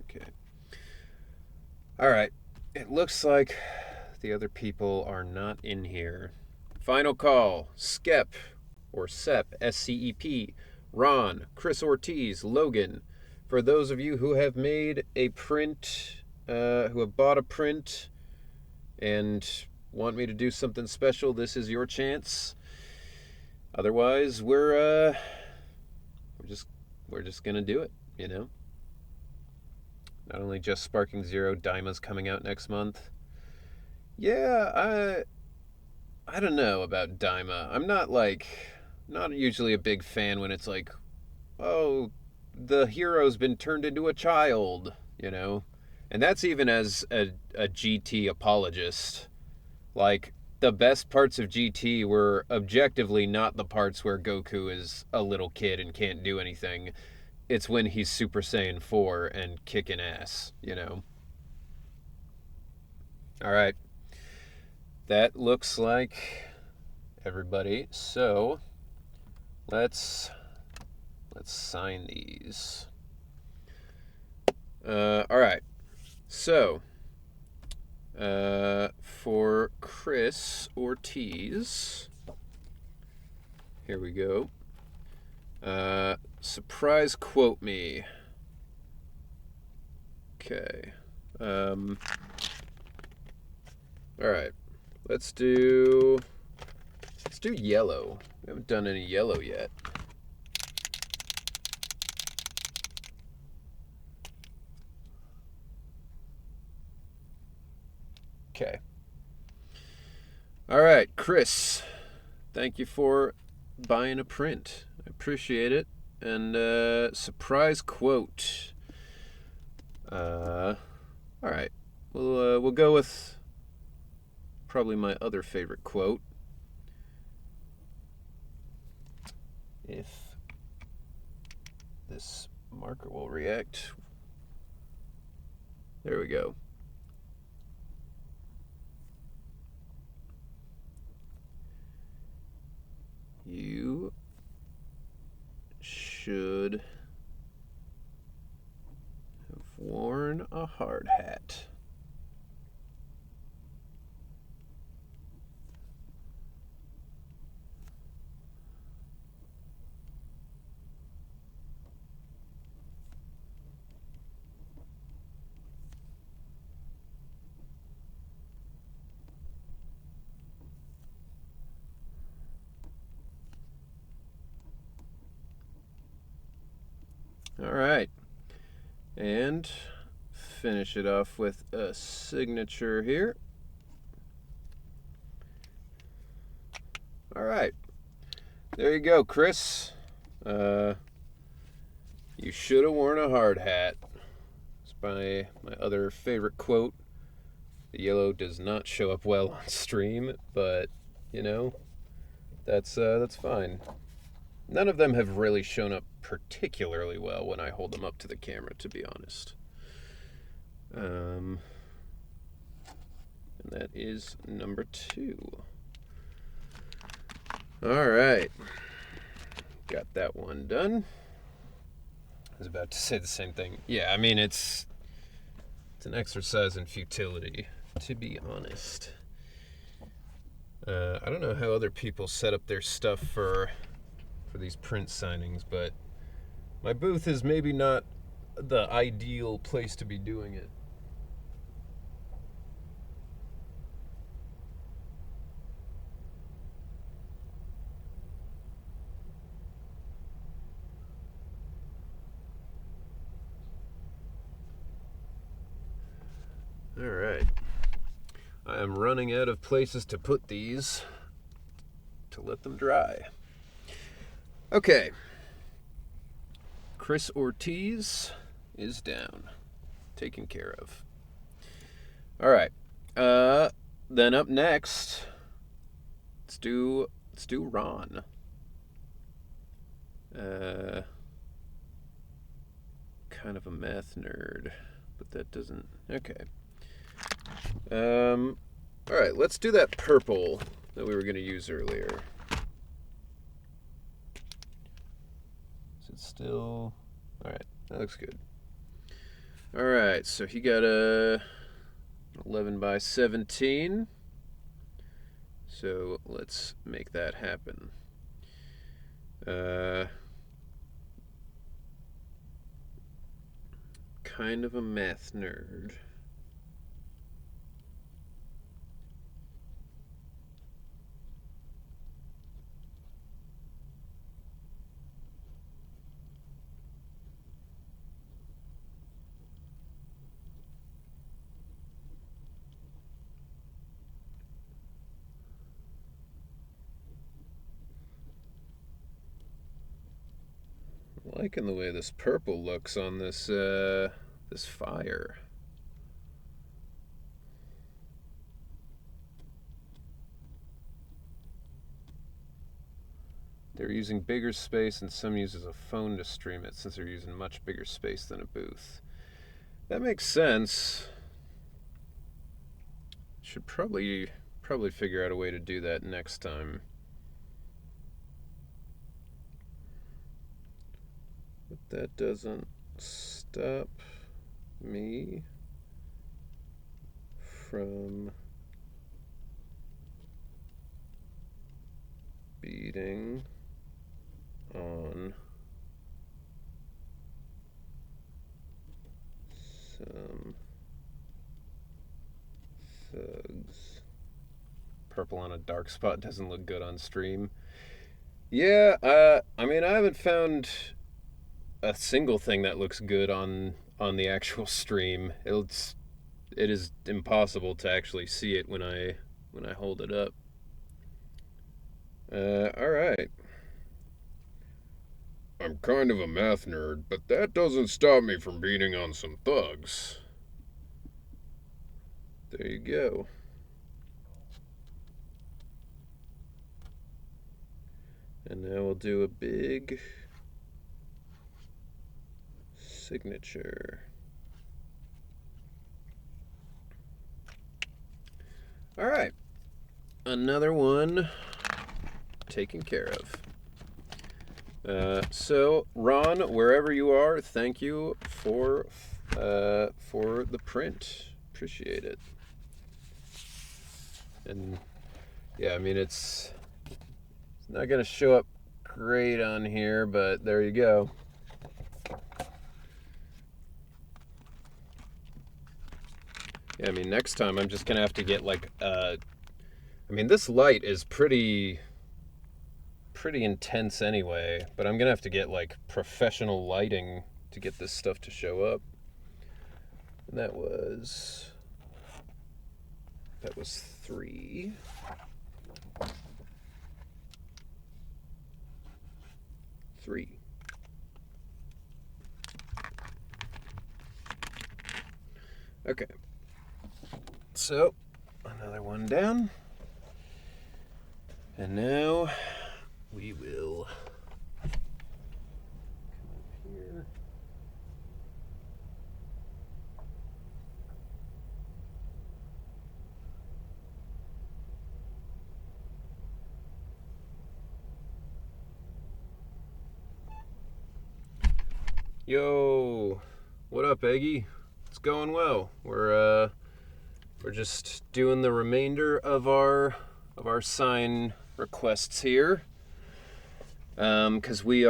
Okay. All right. It looks like the other people are not in here. Final call. Skep, or Sep, S-C-E-P, Ron, Chris Ortiz, Logan. For those of you who have made a print, who have bought a print, and want me to do something special, this is your chance. Otherwise, we're just gonna do it, Not only just Sparking Zero, Daima's coming out next month. Yeah, I don't know about Daima. I'm not usually a big fan when it's like, oh, the hero's been turned into a child, And that's even as a GT apologist. Like, the best parts of GT were objectively not the parts where Goku is a little kid and can't do anything. It's when he's Super Saiyan 4 and kicking ass, All right. That looks like everybody. So, let's sign these. All right. So, for Chris Ortiz, here we go. Surprise quote me. Okay. All right. Let's do yellow. We haven't done any yellow yet. Okay. All right, Chris. Thank you for buying a print. I appreciate it. And surprise quote. All right. We'll go with probably my other favorite quote. If this marker will react. There we go. should have worn a hard hat. All right, and finish it off with a signature here. All right, there you go, Chris. You should have worn a hard hat. It's my other favorite quote. The yellow does not show up well on stream, but you know, that's fine. None of them have really shown up particularly well when I hold them up to the camera, to be honest. And that is number 2. All right. Got that one done. I was about to say the same thing. Yeah, I mean, it's an exercise in futility, to be honest. I don't know how other people set up their stuff for these print signings, but my booth is maybe not the ideal place to be doing it. All right. I am running out of places to put these to let them dry. Okay. Chris Ortiz is down. Taken care of. All right. Then up next, let's do Ron. Kind of a math nerd, but that doesn't. Okay. All right. Let's do that purple that we were going to use earlier. Still, all right, that looks good. All right, so he got a 11 by 17. So let's make that happen. Kind of a math nerd. Liking the way this purple looks on this this fire. They're using bigger space, and some uses a phone to stream it since they're using much bigger space than a booth. That makes sense. Should probably figure out a way to do that next time. But that doesn't stop me from beating on some thugs. Purple on a dark spot doesn't look good on stream. Yeah, I mean, I haven't found a single thing that looks good on the actual stream. It is impossible to actually see it when I hold it up. All right. I'm kind of a math nerd, but that doesn't stop me from beating on some thugs. There you go. And now we'll do a big signature. All right. Another one taken care of. So, Ron, wherever you are, thank you for the print. Appreciate it. And yeah, I mean it's not gonna show up great on here, but there you go. Yeah, I mean next time I'm just gonna have to get like I mean this light is pretty intense anyway, but I'm gonna have to get like professional lighting to get this stuff to show up. And that was 3. Okay. So, another one down. And now we will come up here. Yo, what up, Eggy? It's going well. We're just doing the remainder of our sign requests here, because we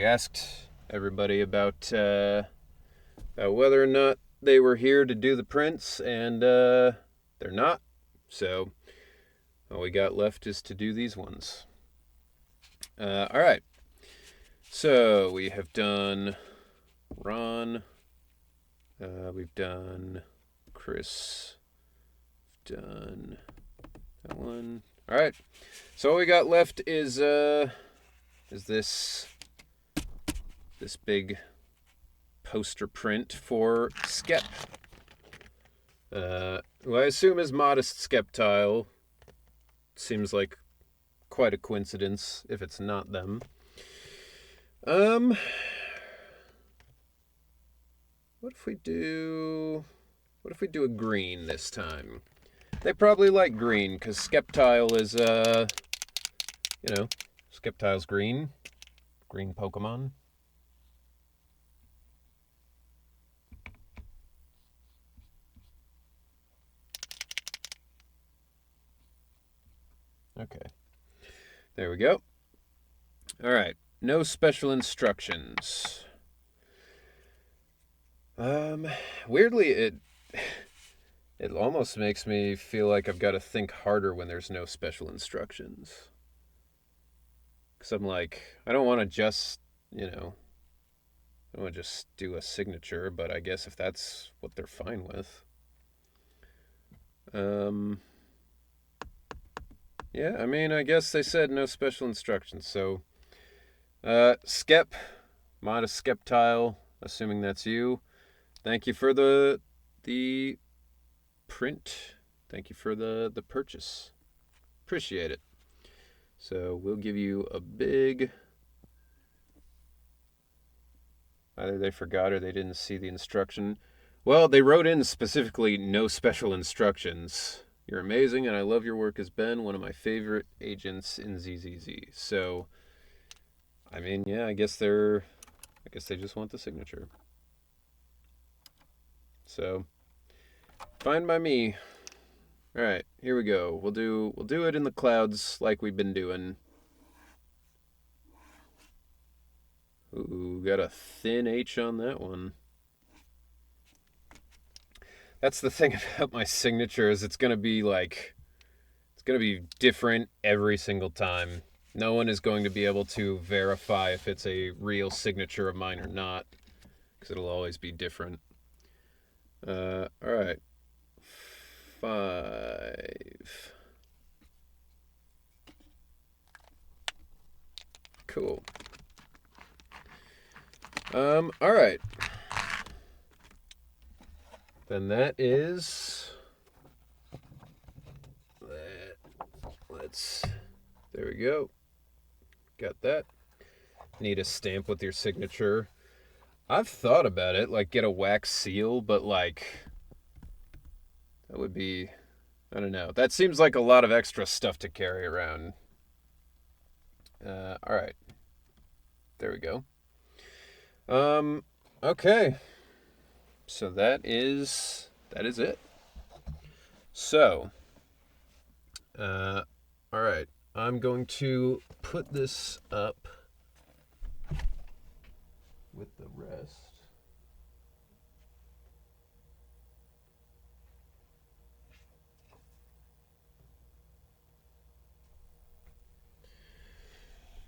asked everybody about whether or not they were here to do the prints, and they're not. So all we got left is to do these ones. All right. So we have done Ron. We've done Chris. We've done that one. All right. So all we got left is this big poster print for Skep. Who I assume is Modest Skeptile. Seems like quite a coincidence if it's not them. What if we do a green this time? They probably like green because Skeptile is Skeptile's green Pokemon. Okay. There we go. All right. No special instructions. Weirdly, it almost makes me feel like I've got to think harder when there's no special instructions. Because I'm like, I don't want to just, I don't want to just do a signature, but I guess if that's what they're fine with. Yeah, I mean, I guess they said no special instructions, so Skep, Modest Skeptile, assuming that's you. Thank you for the print. Thank you for the purchase. Appreciate it. So we'll give you a big... Either they forgot or they didn't see the instruction. Well, they wrote in specifically no special instructions. You're amazing and I love your work as Ben, one of my favorite agents in ZZZ. So, I mean, yeah, I guess they just want the signature. So, fine by me. All right, here we go. We'll do it in the clouds like we've been doing. Ooh, got a thin H on that one. That's the thing about my signature is it's gonna be different every single time. No one is going to be able to verify if it's a real signature of mine or not, because it'll always be different. All right. 5. Cool. All right. Then that is... There we go. Got that. Need a stamp with your signature. I've thought about it, like get a wax seal, but like... That would be... I don't know. That seems like a lot of extra stuff to carry around. All right. There we go. Okay. So that is it. So, all right. I'm going to put this up with the rest.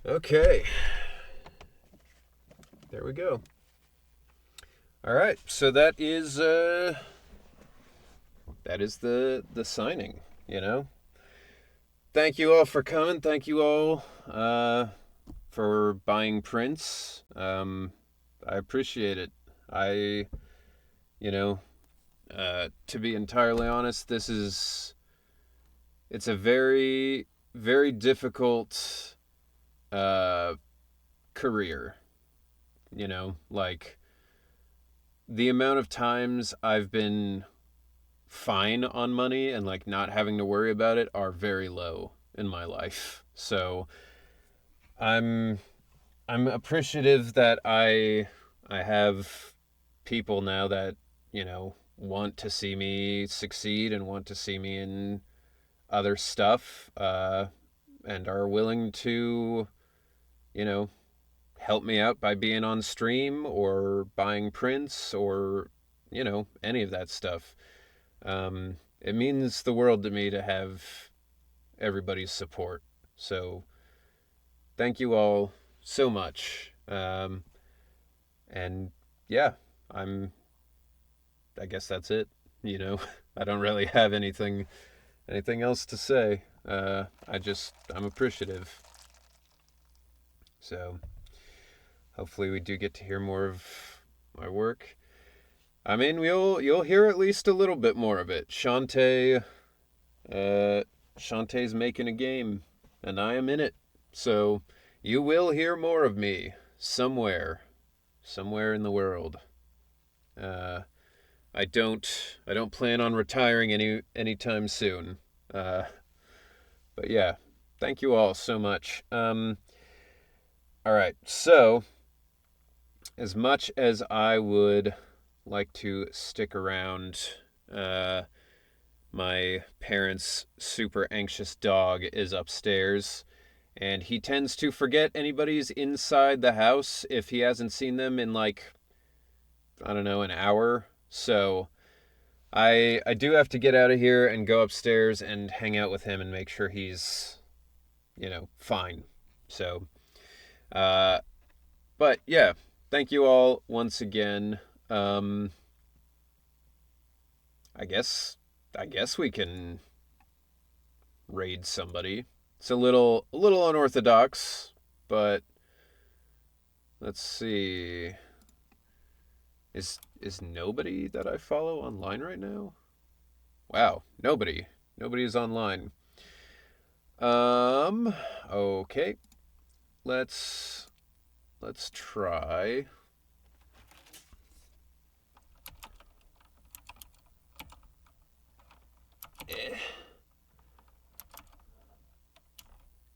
Okay. There we go. All right. So that is the signing, you know. Thank you all for coming. Thank you all for buying prints. I appreciate it. I, you know, to be entirely honest, it's a very, very difficult career. You know, like the amount of times I've been fine on money and like not having to worry about it are very low in my life. So I'm I'm appreciative that I have people now that, want to see me succeed and want to see me in other stuff, and are willing to, you know, help me out by being on stream or buying prints or, any of that stuff. It means the world to me to have everybody's support. So thank you all so much. And yeah, I guess that's it. I don't really have anything else to say. I'm appreciative. So hopefully we do get to hear more of my work. I mean, you'll hear at least a little bit more of it. Shantae's making a game, and I am in it. So you will hear more of me somewhere in the world. Uh, I don't plan on retiring anytime soon. Uh, but yeah, thank you all so much. All right, so as much as I would like to stick around, my parents' super anxious dog is upstairs, and he tends to forget anybody's inside the house if he hasn't seen them in like, I don't know, an hour. So I do have to get out of here and go upstairs and hang out with him and make sure he's, fine. So, uh, but yeah, thank you all once again. I guess we can raid somebody. It's a little unorthodox, but let's see. Is nobody that I follow online right now? Wow, nobody. Nobody is online. Okay. Let's try.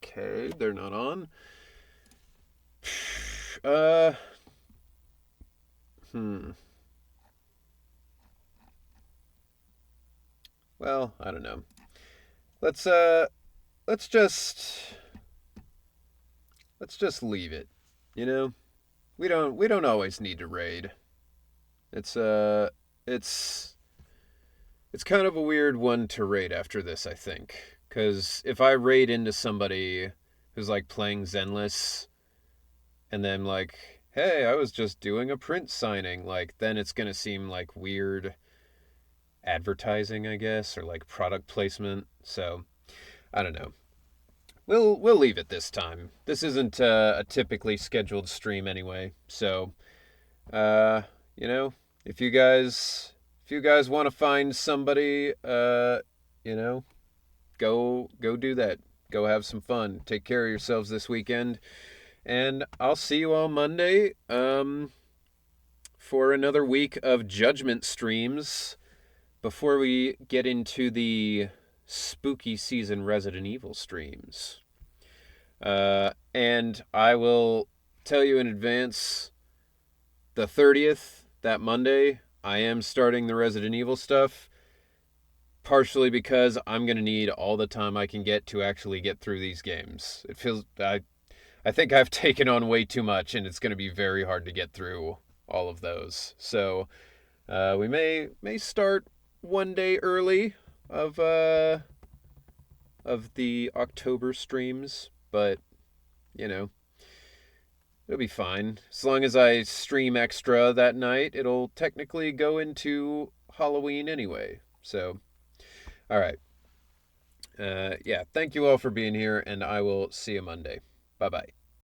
Okay, they're not on. Uh hmm. Well, I don't know. Let's uh let's just let's just leave it. You know? We don't always need to raid. It's uh it's it's kind of a weird one to raid after this, I think. Cuz if I raid into somebody who's like playing Zenless and then like, "Hey, I was just doing a print signing," like then it's going to seem like weird advertising, I guess, or like product placement. So, I don't know. We'll leave it this time. This isn't a typically scheduled stream anyway. So, uh, you know, if you guys want to find somebody, you know, go do that. Go have some fun. Take care of yourselves this weekend, and I'll see you all Monday. For another week of Judgment streams before we get into the spooky season Resident Evil streams. And I will tell you in advance, the 30th, that Monday, I am starting the Resident Evil stuff, partially because I'm going to need all the time I can get to actually get through these games. I think I've taken on way too much, and it's going to be very hard to get through all of those. So we may start one day early of the October streams, but you know, it'll be fine. As long as I stream extra that night, it'll technically go into Halloween anyway. So, all right. Yeah, thank you all for being here, and I will see you Monday. Bye bye.